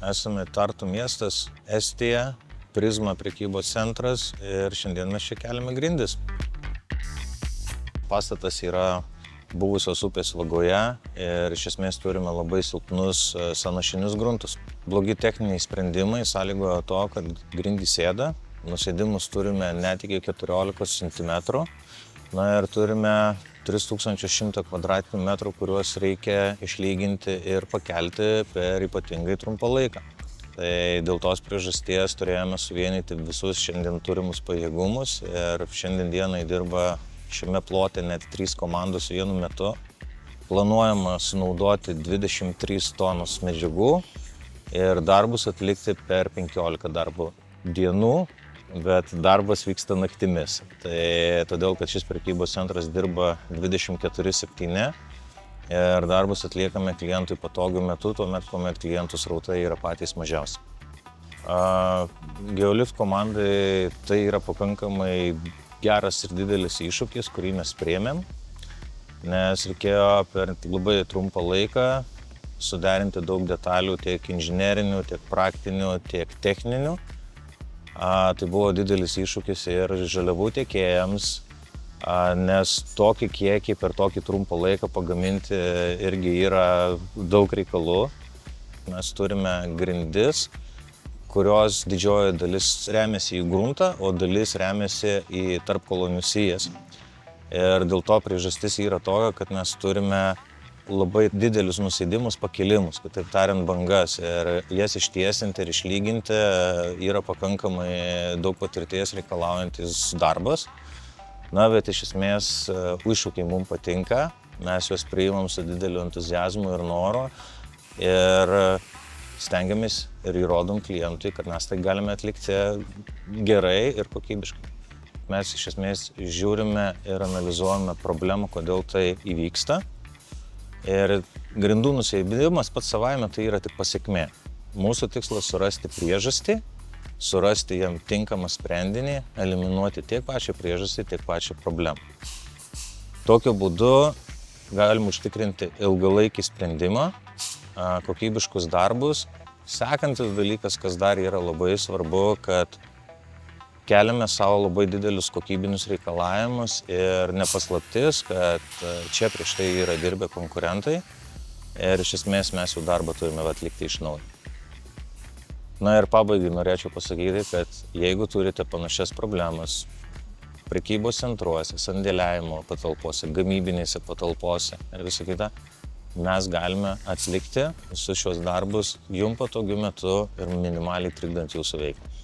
Esame Tartu miestas, Estija, Prizma prekybos centras ir šiandien mes čia keliame grindis. Pastatas yra buvusios upės vagoje ir iš esmės turime labai silpnus sąnašinius gruntus. Blogi techniniai sprendimai sąlygojo to, kad grindys sėda. Nusėdimus turime net iki 14 cm. Ir turime 3100 kvadratinių metrų, kuriuos reikia išlyginti ir pakelti per ypatingai trumpą laiką. Tai dėl tos priežasties turėjome suvienyti visus šiandien turimus pajėgumus ir šiandien dienai dirba šiame plote net 3 komandos vienu metu. Planuojama sunaudoti 23 tonus medžiagų ir darbus atlikti per 15 darbo dienų, bet darbas vyksta naktimis. Tai todėl, kad šis prekybos centras dirba 24/7 ir darbus atliekame klientui patogiu metu, tuomet, kuomet klientų srautai yra patys mažiausi. Geolift komandai tai yra pakankamai geras ir didelis iššūkis, kurį mes priėmėm, nes reikėjo per labai trumpą laiką suderinti daug detalių tiek inžinerinių, tiek praktinių, tiek techninių. Tai buvo didelis iššūkis ir žaliavų tiekėjams, nes tokį kiekį per tokį trumpą laiką pagaminti irgi yra daug reikalų. Mes turime grindis, kurios didžioji dalis remiasi į gruntą, o dalis remiasi į tarpkolonių sijas. Ir dėl to priežastis yra tokia, kad mes turime labai didelius nusėdimus, pakilimus, kitaip tariant bangas. Ir jas ištiesinti ir išlyginti yra pakankamai daug patirties reikalaujantis darbas. Bet iš esmės iššūkiai mums patinka, mes juos priimam su dideliu entuziazmu ir noru ir stengiamės ir įrodom klientui, kad mes tai galime atlikti gerai ir kokybiškai. Mes iš esmės žiūrime ir analizuojame problemą, kodėl tai įvyksta. Ir grindų nusėdimas pats savaime tai yra tik pasekmė. Mūsų tikslas surasti priežastį, surasti jam tinkamą sprendinį, eliminuoti tiek pačią priežastį, tiek pačią problemą. Tokiu būdu galim užtikrinti ilgalaikį sprendimą, kokybiškus darbus. Sekantis dalykas, kas dar yra labai svarbu, kad keliame savo labai didelius kokybinius reikalavimus ir nepaslaptis, kad čia prieš tai yra dirbę konkurentai ir iš esmės mes jų darbą turime atlikti iš naujo. Ir pabaigai norėčiau pasakyti, kad jeigu turite panašias problemas prekybos centruose, sandėliavimo patalpose, gamybinėse patalpose ir visą kitą, mes galime atlikti visus šios darbus jums patogiu metu ir minimaliai trikdant jūsų veiklą.